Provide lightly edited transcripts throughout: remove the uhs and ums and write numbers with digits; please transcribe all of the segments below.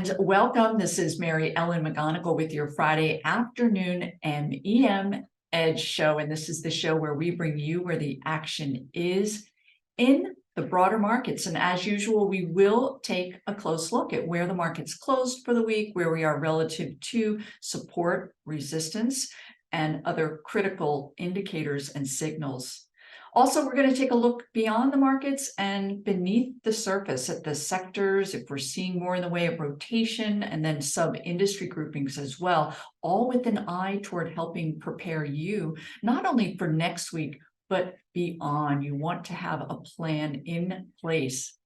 And welcome. This is Mary Ellen McGonagle with your Friday afternoon MEM Edge show. And this is the show where we bring you where the action is in the broader markets. And as usual, we will take a close look at where the markets closed for the week, where we are relative to support, resistance, and other critical indicators and signals. Also, we're going to take a look beyond the markets and beneath the surface at the sectors, if we're seeing more in the way of rotation, and then sub-industry groupings as well, all with an eye toward helping prepare you not only for next week, but beyond. You want to have a plan in place.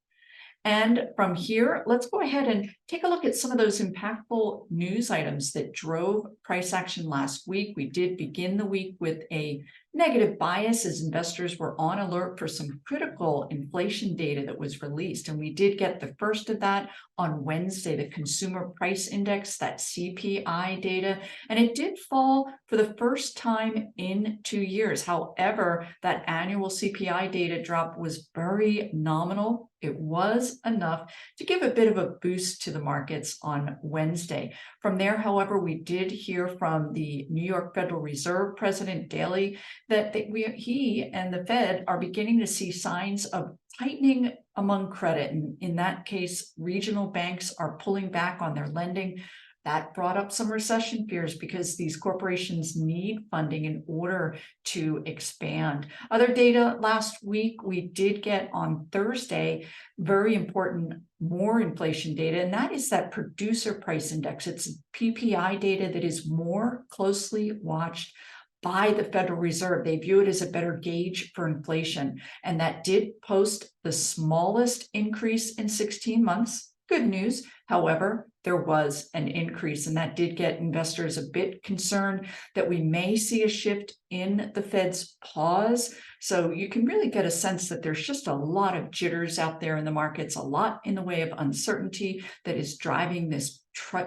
And from here, let's go ahead and take a look at some of those impactful news items that drove price action last week. We did begin the week with a negative bias as investors were on alert for some critical inflation data that was released. And we did get the first of that on Wednesday, the Consumer Price Index, that CPI data, and it did fall for the first time in 2 years. However, that annual CPI data drop was very nominal. It was enough to give a bit of a boost to the markets on Wednesday. From there, however, we did hear from the New York Federal Reserve President Daly that he and the Fed are beginning to see signs of tightening among credit. And in that case, regional banks are pulling back on their lending. That brought up some recession fears because these corporations need funding in order to expand. Other data last week, we did get on Thursday, very important, more inflation data, and that is that producer price index. It's PPI data that is more closely watched by the Federal Reserve. They view it as a better gauge for inflation, and that did post the smallest increase in 16 months. Good news. However, there was an increase, and that did get investors a bit concerned that we may see a shift in the Fed's pause. So you can really get a sense that there's just a lot of jitters out there in the markets, a lot in the way of uncertainty that is driving this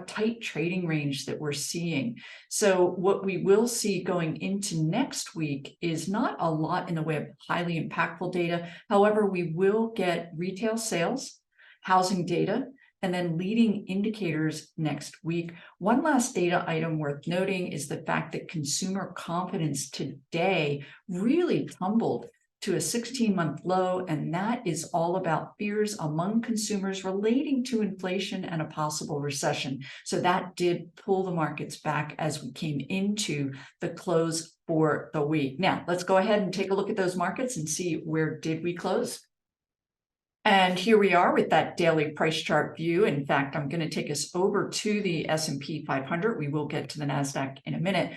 tight trading range that we're seeing. So what we will see going into next week is not a lot in the way of highly impactful data. However, we will get retail sales, housing data, and then leading indicators next week. One last data item worth noting is the fact that consumer confidence today really tumbled to a 16-month low, and that is all about fears among consumers relating to inflation and a possible recession. So that did pull the markets back as we came into the close for the week. Now, let's go ahead and take a look at those markets and see where did we close. And here we are with that daily price chart view. In fact, I'm going to take us over to the S&P 500. We will get to the Nasdaq in a minute.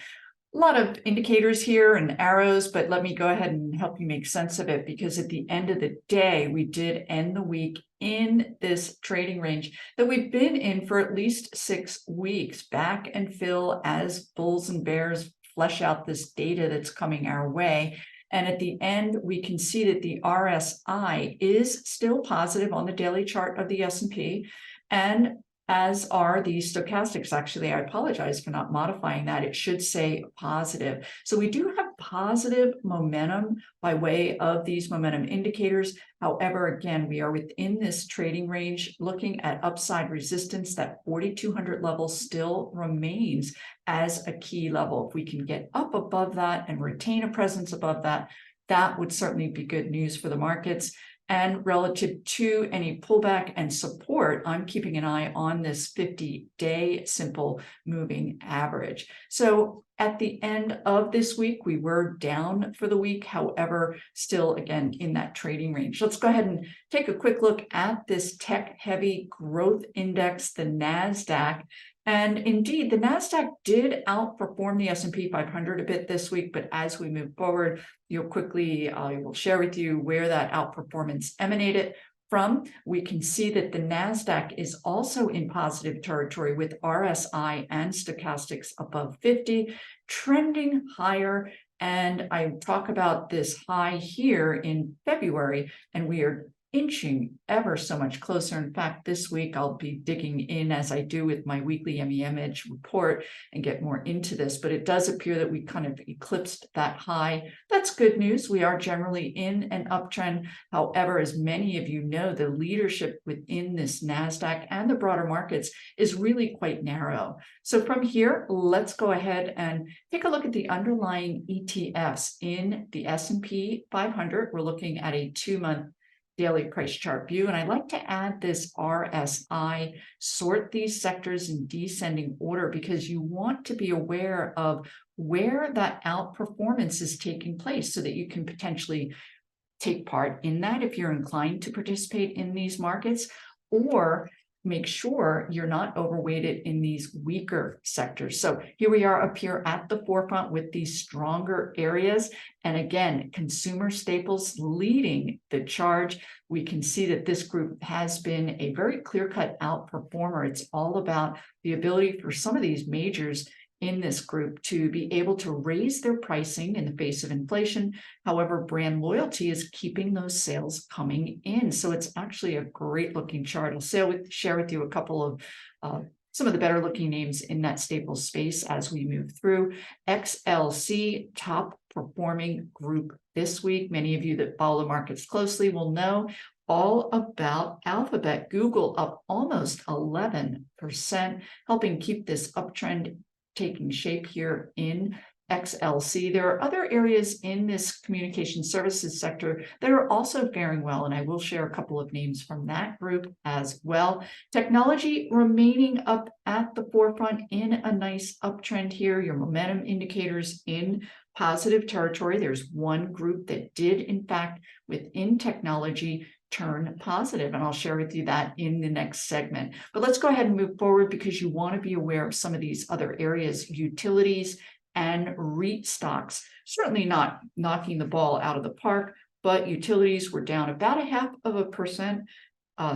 A lot of indicators here and arrows, but let me go ahead and help you make sense of it, because at the end of the day, we did end the week in this trading range that we've been in for at least 6 weeks. Back and fill as bulls and bears flesh out this data that's coming our way. And at the end, we can see that the RSI is still positive on the daily chart of the S&P, and as are the stochastics. Actually, I apologize for not modifying that. It should say positive. So we do have positive momentum by way of these momentum indicators. However, again, we are within this trading range. Looking at upside resistance, that 4,200 level still remains as a key level. If we can get up above that and retain a presence above that, that would certainly be good news for the markets. And relative to any pullback and support, I'm keeping an eye on this 50-day simple moving average. So at the end of this week, we were down for the week. However, still, again, in that trading range. Let's go ahead and take a quick look at this tech-heavy growth index, the Nasdaq. And indeed, the Nasdaq did outperform the S&P 500 a bit this week, but as we move forward, I will share with you where that outperformance emanated from. We can see that the Nasdaq is also in positive territory with RSI and stochastics above 50, trending higher. And I talk about this high here in February, and we are inching ever so much closer. In fact, this week I'll be digging in, as I do with my weekly MEM Edge report, and get more into this, but it does appear that we kind of eclipsed that high. That's good news. We are generally in an uptrend. However, as many of you know, the leadership within this Nasdaq and the broader markets is really quite narrow. So from here, let's go ahead and take a look at the underlying ETFs in the S&P 500. We're looking at a 2-month daily price chart view. And I like to add this RSI, sort these sectors in descending order, because you want to be aware of where that outperformance is taking place so that you can potentially take part in that if you're inclined to participate in these markets, or make sure you're not overweighted in these weaker sectors. So here we are up here at the forefront with these stronger areas. And again, consumer staples leading the charge. We can see that this group has been a very clear-cut outperformer. It's all about the ability for some of these majors in this group to be able to raise their pricing in the face of inflation. However, brand loyalty is keeping those sales coming in. So it's actually a great looking chart. I'll share with you a couple of some of the better looking names in that staples space as we move through. XLC, top performing group this week. Many of you that follow the markets closely will know all about Alphabet. Google up almost 11%, helping keep this uptrend taking shape here in XLC. There are other areas in this communication services sector that are also faring well, and I will share a couple of names from that group as well. Technology remaining up at the forefront in a nice uptrend here. Your momentum indicators in positive territory. There's one group that did, in fact, within technology, turn positive, and I'll share with you that in the next segment. But let's go ahead and move forward, because you want to be aware of some of these other areas. Utilities and REIT stocks, certainly not knocking the ball out of the park, but utilities were down about 0.5%.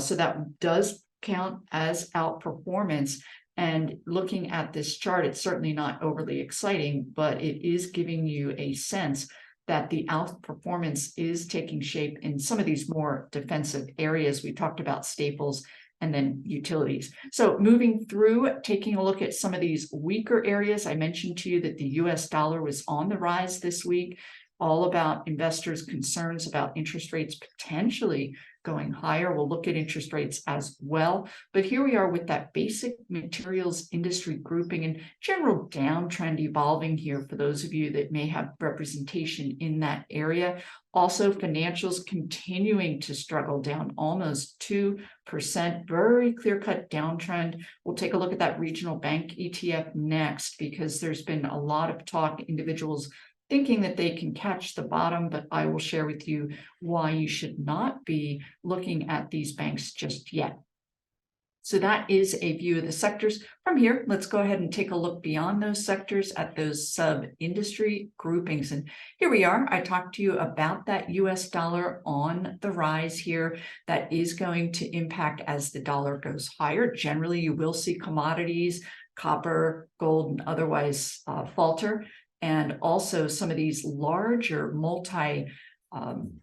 So that does count as outperformance. And looking at this chart, it's certainly not overly exciting, but it is giving you a sense that the outperformance is taking shape in some of these more defensive areas. We talked about staples and then utilities. So moving through, taking a look at some of these weaker areas, I mentioned to you that the US dollar was on the rise this week, all about investors' concerns about interest rates potentially going higher. We'll look at interest rates as well. But here we are with that basic materials industry grouping and general downtrend evolving here for those of you that may have representation in that area. Also, financials continuing to struggle, down almost 2%, very clear-cut downtrend. We'll take a look at that regional bank ETF next, because there's been a lot of talk, individuals thinking that they can catch the bottom, but I will share with you why you should not be looking at these banks just yet. So that is a view of the sectors. From here, let's go ahead and take a look beyond those sectors at those sub-industry groupings. And here we are. I talked to you about that US dollar on the rise here. That is going to impact as the dollar goes higher. Generally, you will see commodities, copper, gold, and otherwise falter. And also some of these larger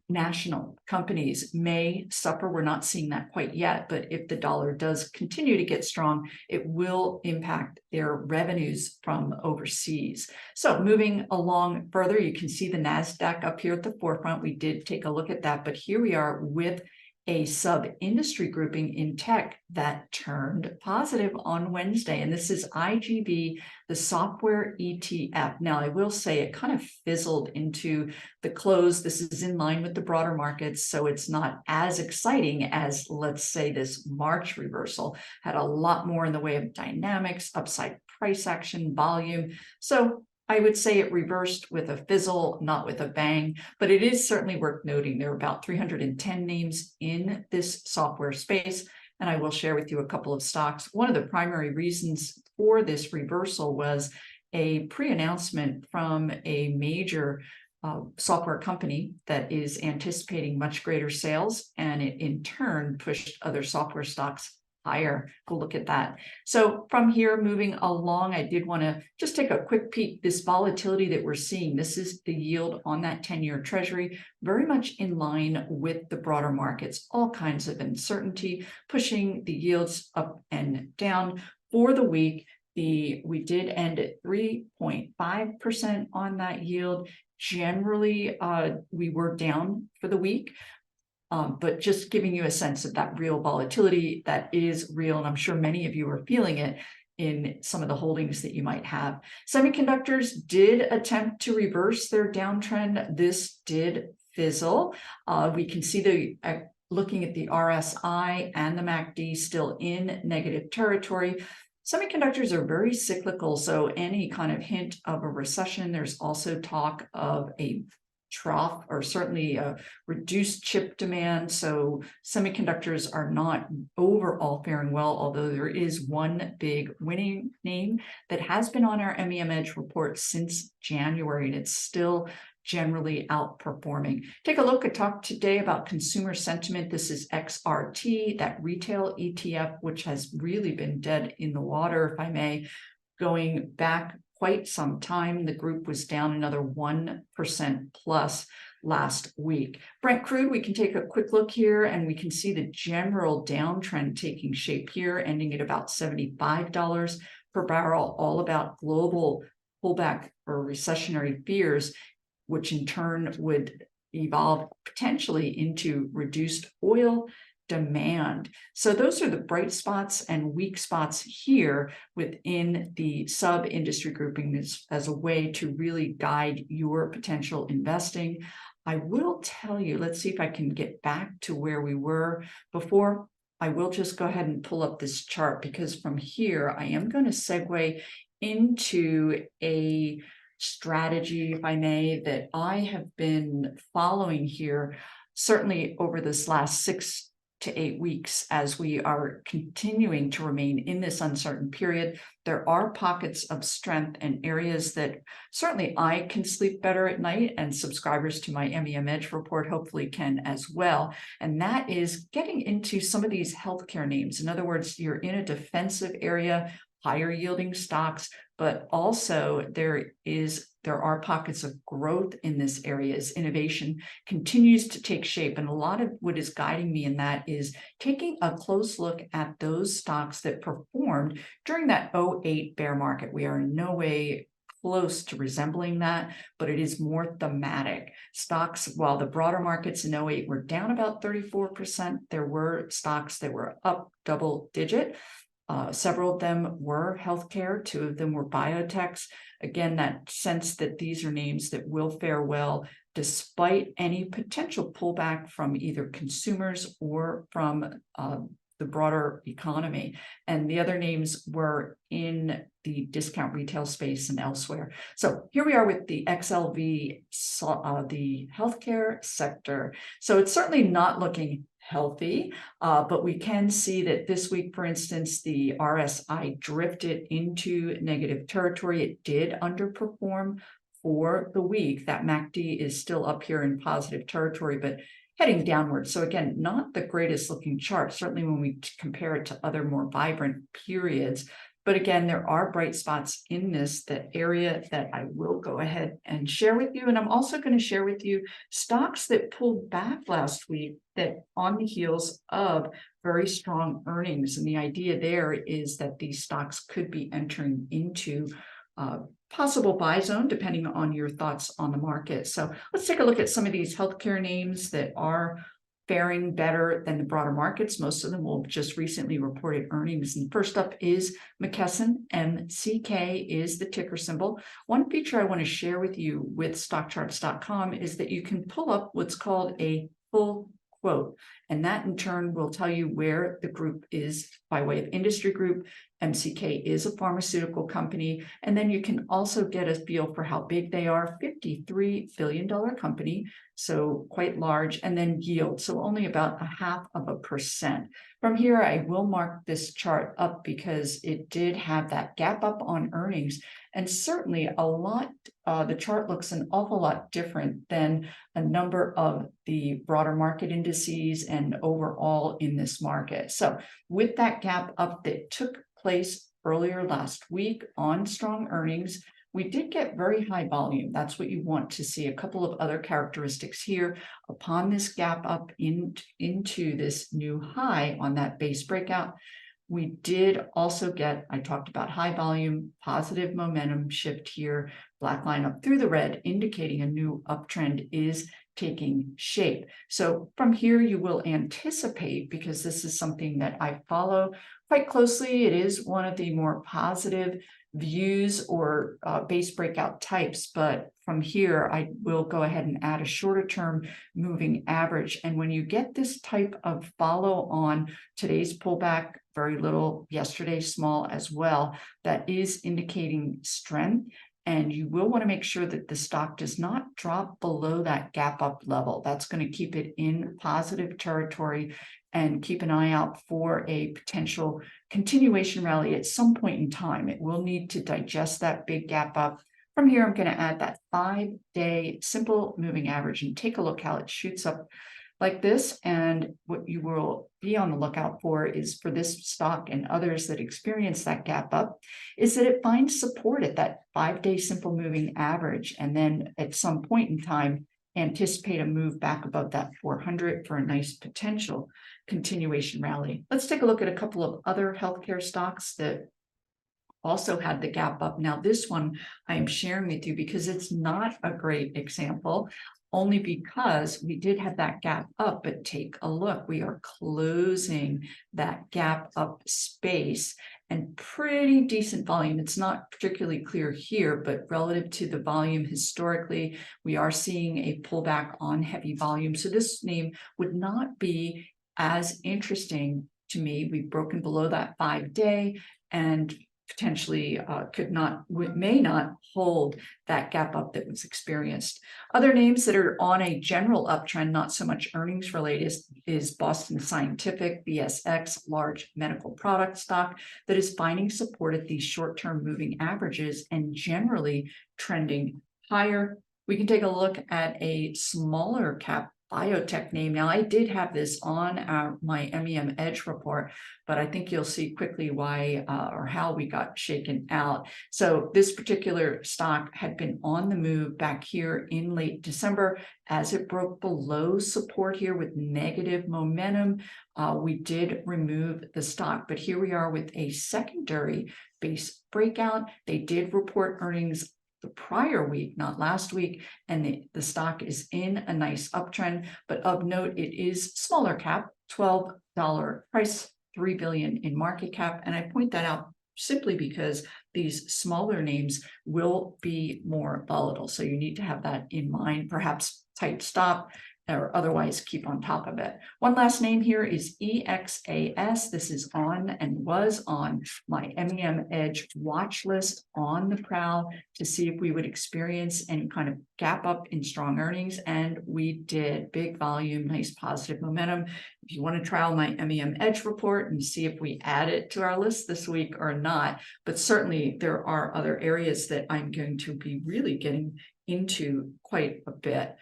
national companies may suffer. We're not seeing that quite yet, but if the dollar does continue to get strong, it will impact their revenues from overseas. So moving along further, you can see the Nasdaq up here at the forefront. We did take a look at that, but here we are with a sub-industry grouping in tech that turned positive on Wednesday. And this is IGB, the software ETF. Now, I will say it kind of fizzled into the close. This is in line with the broader markets, so it's not as exciting as, let's say, this March reversal. Had a lot more in the way of dynamics, upside price action, volume. So I would say it reversed with a fizzle, not with a bang, but it is certainly worth noting there are about 310 names in this software space, and I will share with you a couple of stocks. One of the primary reasons for this reversal was a pre-announcement from a major software company that is anticipating much greater sales, and it in turn pushed other software stocks higher. Go look at that. So from here, moving along, I did want to just take a quick peek. This volatility that we're seeing, this is the yield on that 10-year treasury, very much in line with the broader markets, all kinds of uncertainty, pushing the yields up and down. For the week, we did end at 3.5% on that yield. Generally, we were down for the week. But just giving you a sense of that real volatility that is real, and I'm sure many of you are feeling it in some of the holdings that you might have. Semiconductors did attempt to reverse their downtrend. This did fizzle. We can see looking at the RSI and the MACD still in negative territory. Semiconductors are very cyclical, so any kind of hint of a recession, there's also talk of a trough or certainly a reduced chip demand. So semiconductors are not overall faring well, although there is one big winning name that has been on our MEM Edge report since January, and it's still generally outperforming. Take a look and talk today about consumer sentiment. This is XRT, that retail ETF, which has really been dead in the water, if I may, going back quite some time. The group was down another 1% plus last week. Brent crude, we can take a quick look here and we can see the general downtrend taking shape here, ending at about $75 per barrel, all about global pullback or recessionary fears, which in turn would evolve potentially into reduced oil demand. So those are the bright spots and weak spots here within the sub-industry grouping as a way to really guide your potential investing. I will tell you, let's see if I can get back to where we were before. I will just go ahead and pull up this chart, because from here I am going to segue into a strategy, if I may, that I have been following here, certainly over this last 6 to 8 weeks, as we are continuing to remain in this uncertain period. There are pockets of strength and areas that certainly I can sleep better at night, and subscribers to my MEM Edge report hopefully can as well. And that is getting into some of these healthcare names. In other words, you're in a defensive area, higher yielding stocks, but also there are pockets of growth in this area as innovation continues to take shape. And a lot of what is guiding me in that is taking a close look at those stocks that performed during that 2008 bear market. We are in no way close to resembling that, but it is more thematic. Stocks, while the broader markets in 2008 were down about 34%, there were stocks that were up double digit. Several of them were healthcare, 2 of them were biotechs. Again, that sense that these are names that will fare well despite any potential pullback from either consumers or from the broader economy. And the other names were in the discount retail space and elsewhere. So here we are with the XLV, the healthcare sector. So it's certainly not looking healthy, but we can see that this week, for instance, the RSI drifted into negative territory. It did underperform for the week. That MACD is still up here in positive territory, but heading downward. So again, not the greatest looking chart, certainly when we compare it to other more vibrant periods. But again, there are bright spots in this area that I will go ahead and share with you. And I'm also going to share with you stocks that pulled back last week that on the heels of very strong earnings. And the idea there is that these stocks could be entering into possible buy zone, depending on your thoughts on the market. So let's take a look at some of these healthcare names that are faring better than the broader markets. Most of them will just recently reported earnings. And first up is McKesson. MCK is the ticker symbol. One feature I want to share with you with StockCharts.com is that you can pull up what's called a full quote. And that in turn will tell you where the group is by way of industry group MCK is a pharmaceutical company. And then you can also get a feel for how big they are. $53 billion company, so quite large. And then yield, so only about 0.5%. From here, I will mark this chart up because it did have that gap up on earnings. And certainly the chart looks an awful lot different than a number of the broader market indices and overall in this market. So with that gap up that took place earlier last week on strong earnings, we did get very high volume. That's what you want to see. A couple of other characteristics here. Upon this gap up into this new high on that base breakout, we did also get, I talked about high volume, positive momentum shift here, black line up through the red, indicating a new uptrend is taking shape. So from here, you will anticipate, because this is something that I follow quite closely, it is one of the more positive views or base breakout types, but from here I will go ahead and add a shorter term moving average. And when you get this type of follow on, today's pullback, very little, yesterday small as well, that is indicating strength. And you will want to make sure that the stock does not drop below that gap up level. That's going to keep it in positive territory, and keep an eye out for a potential continuation rally at some point in time. It will need to digest that big gap up. From here, I'm going to add that 5-day simple moving average and take a look how it shoots up like this. And what you will be on the lookout for is, for this stock and others that experience that gap up, is that it finds support at that 5-day simple moving average. And then at some point in time, anticipate a move back above that 400 for a nice potential continuation rally. Let's take a look at a couple of other healthcare stocks that also had the gap up. Now, this one I am sharing with you because it's not a great example, only because we did have that gap up, but take a look. We are closing that gap up space and pretty decent volume. It's not particularly clear here, but relative to the volume historically, we are seeing a pullback on heavy volume. So this name would not be as interesting to me. We've broken below that 5-day and potentially may not hold that gap up that was experienced. Other names that are on a general uptrend, not so much earnings related, is Boston Scientific, BSX, large medical product stock that is finding support at these short-term moving averages and generally trending higher. We can take a look at a smaller cap biotech name. Now, I did have this on my MEM Edge report, but I think you'll see quickly why or how we got shaken out. So this particular stock had been on the move back here in late December. As it broke below support here with negative momentum, we did remove the stock. But here we are with a secondary base breakout. They did report earnings the prior week, not last week, and the stock is in a nice uptrend. But of note, it is smaller cap, $12 price, $3 billion in market cap. And I point that out simply because these smaller names will be more volatile. So you need to have that in mind, perhaps tight stop, or otherwise keep on top of it. One last name here is EXAS. This is on and was on my MEM Edge watch list, on the prowl to see if we would experience any kind of gap up in strong earnings. And we did. Big volume, nice positive momentum. If you want to trial my MEM Edge report and see if we add it to our list this week or not, but certainly there are other areas that I'm going to be really getting into quite a bit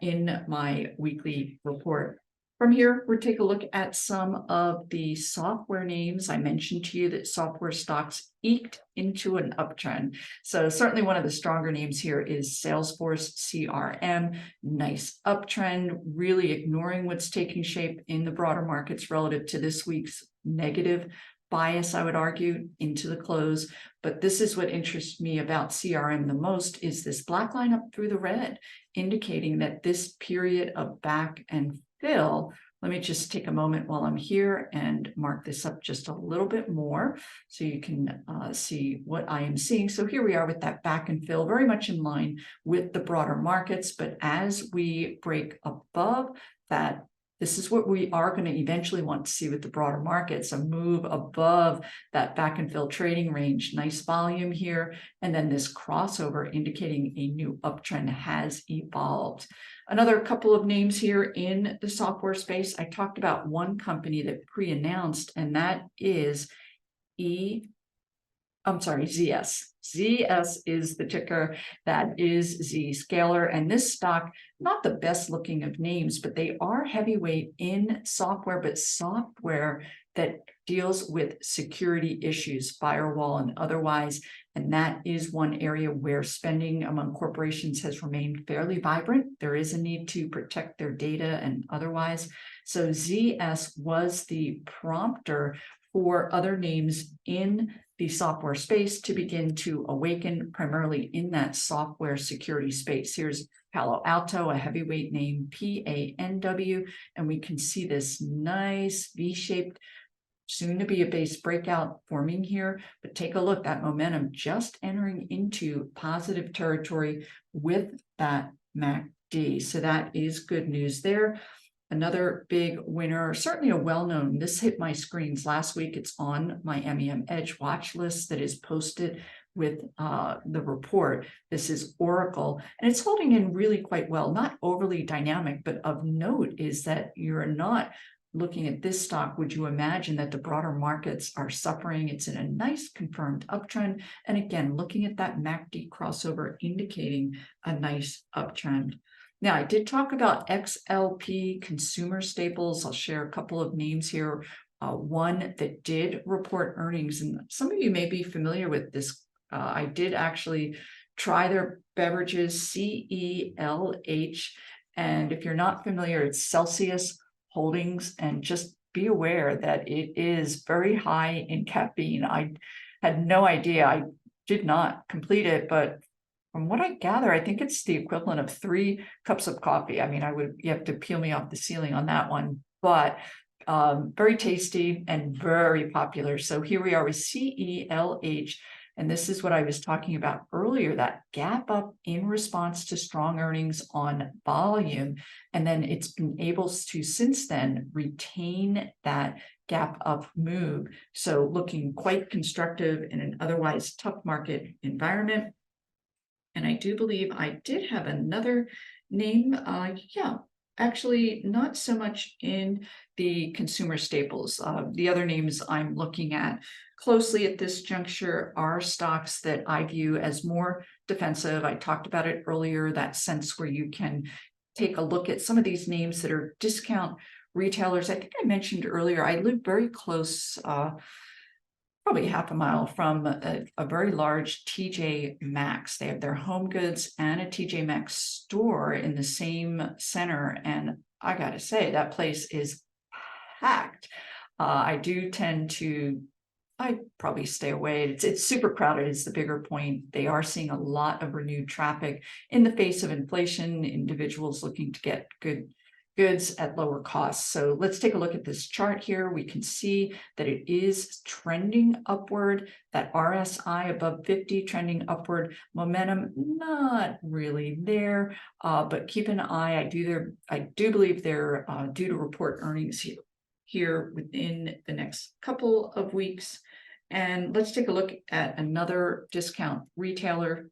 in my weekly report. From here, we'll take a look at some of the software names. I mentioned to you that software stocks eked into an uptrend. So certainly one of the stronger names here is Salesforce CRM. Nice uptrend, really ignoring what's taking shape in the broader markets relative to this week's negative bias, I would argue, into the close. But this is what interests me about CRM the most, is this black line up through the red, indicating that this period of back and fill. Let me just take a moment while I'm here and mark this up just a little bit more so you can see what I am seeing. So here we are with that back and fill, very much in line with the broader markets. But as we break above that This is what we are going to eventually want to see with the broader markets, a move above that back and fill trading range. Nice volume here. And then this crossover indicating a new uptrend has evolved. Another couple of names here in the software space. I talked about one company that pre-announced, and that is ZS. ZS is the ticker. That is Zscaler. And this stock, not the best looking of names, but they are heavyweight in software, but software that deals with security issues, firewall and otherwise. And that is one area where spending among corporations has remained fairly vibrant. There is a need to protect their data and otherwise. So ZS was the prompter for other names in the software space to begin to awaken, primarily in that software security space. Here's Palo Alto, a heavyweight name, PANW, and we can see this nice V-shaped, soon to be a base breakout forming here. But take a look, that momentum just entering into positive territory with that MACD. So that is good news there. Another big winner, certainly a well-known, this hit my screens last week. It's on my MEM Edge watch list that is posted with the report. This is Oracle, and it's holding in really quite well, not overly dynamic, but of note is that you're not looking at this stock. Would you imagine that the broader markets are suffering? It's in a nice confirmed uptrend. And again, looking at that MACD crossover indicating a nice uptrend. Now, I did talk about XLP consumer staples. I'll share a couple of names here. One that did report earnings, and some of you may be familiar with this. I did actually try their beverages, CELH. And if you're not familiar, it's Celsius Holdings. And just be aware that it is very high in caffeine. I had no idea. I did not complete it, but from what I gather, I think it's the equivalent of 3 cups of coffee. I mean, you have to peel me off the ceiling on that one, but very tasty and very popular. So here we are with CELH, and this is what I was talking about earlier, that gap up in response to strong earnings on volume. And then it's been able to, since then, retain that gap up move. So looking quite constructive in an otherwise tough market environment. And I do believe I did have another name. Actually not so much in the consumer staples. The other names I'm looking at closely at this juncture are stocks that I view as more defensive. I talked about it earlier, that sense where you can take a look at some of these names that are discount retailers. I think I mentioned earlier, I live very close, probably half a mile from a very large TJ Maxx. They have their home goods and a TJ Maxx store in the same center. And I got to say, that place is packed. I probably stay away. It's super crowded is the bigger point. They are seeing a lot of renewed traffic in the face of inflation, individuals looking to get good goods at lower costs. So let's take a look at this chart here. We can see that it is trending upward, that RSI above 50 trending upward, momentum not really there, but keep an eye. I do believe they're due to report earnings here within the next couple of weeks. And let's take a look at another discount retailer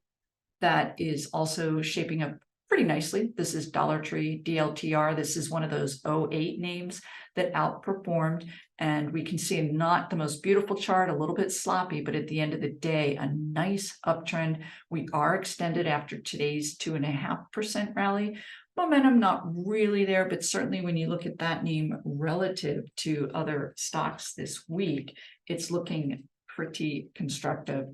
that is also shaping up pretty nicely. This is Dollar Tree, DLTR. This is one of those 08 names that outperformed. And we can see not the most beautiful chart, a little bit sloppy, but at the end of the day, a nice uptrend. We are extended after today's 2.5% rally. Momentum not really there, but certainly when you look at that name relative to other stocks this week, it's looking pretty constructive.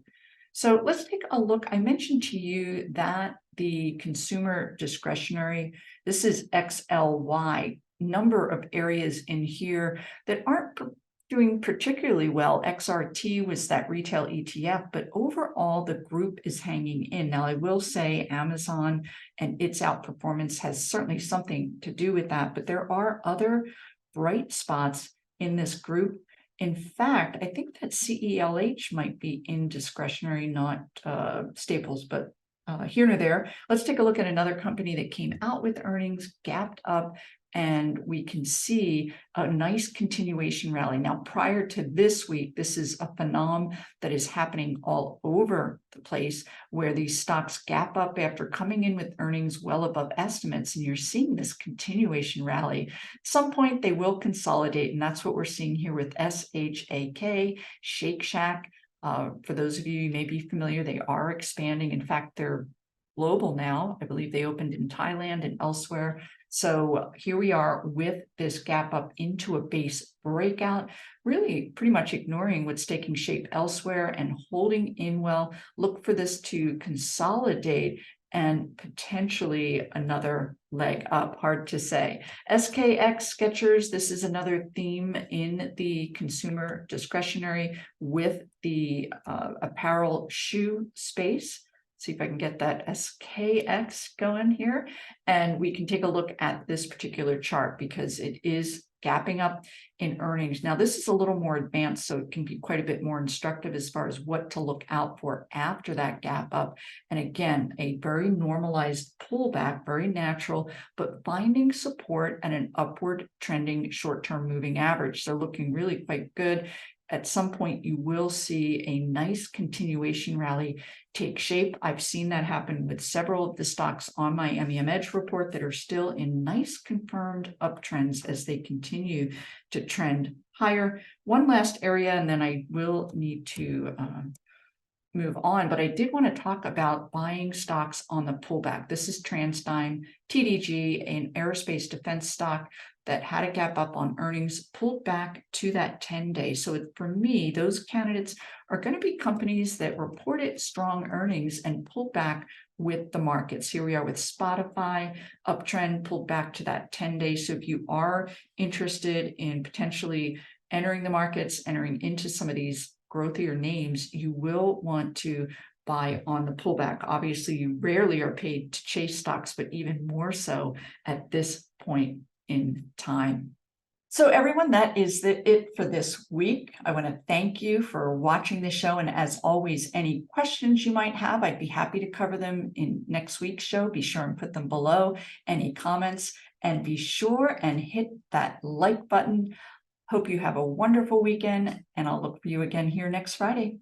So let's take a look. I mentioned to you that the consumer discretionary, this is XLY, number of areas in here that aren't doing particularly well. XRT was that retail ETF, but overall the group is hanging in. Now I will say Amazon and its outperformance has certainly something to do with that, but there are other bright spots in this group. In fact, I think that CELH might be in discretionary, not staples, but here nor there. Let's take a look at another company that came out with earnings, gapped up, and we can see a nice continuation rally. Now, prior to this week, this is a phenomenon that is happening all over the place where these stocks gap up after coming in with earnings well above estimates, and you're seeing this continuation rally. At some point, they will consolidate, and that's what we're seeing here with SHAK, Shake Shack. For those of you who may be familiar, they are expanding. In fact, they're global now. I believe they opened in Thailand and elsewhere. So here we are with this gap up into a base breakout, really pretty much ignoring what's taking shape elsewhere and holding in well. Look for this to consolidate and potentially another leg up, hard to say. SKX Skechers, this is another theme in the consumer discretionary with the apparel shoe space. See if I can get that SKX going here. And we can take a look at this particular chart because it is gapping up in earnings. Now, this is a little more advanced, so it can be quite a bit more instructive as far as what to look out for after that gap up. And again, a very normalized pullback, very natural, but finding support and an upward trending short-term moving average. So looking really quite good. At some point, you will see a nice continuation rally take shape. I've seen that happen with several of the stocks on my MEM Edge report that are still in nice confirmed uptrends as they continue to trend higher. One last area, and then I will need to move on, but I did want to talk about buying stocks on the pullback. This is TransDigm, TDG, an aerospace defense stock that had a gap up on earnings, pulled back to that 10-day. So for me, those candidates are going to be companies that reported strong earnings and pulled back with the markets. Here we are with Spotify, uptrend, pulled back to that 10-day. So if you are interested in potentially entering the markets, entering into some of these growthier names, you will want to buy on the pullback. Obviously, you rarely are paid to chase stocks, but even more so at this point in time. So everyone, that is it for this week. I want to thank you for watching the show. And as always, any questions you might have, I'd be happy to cover them in next week's show. Be sure and put them below. Any comments, and be sure and hit that like button. Hope you have a wonderful weekend, and I'll look for you again here next Friday.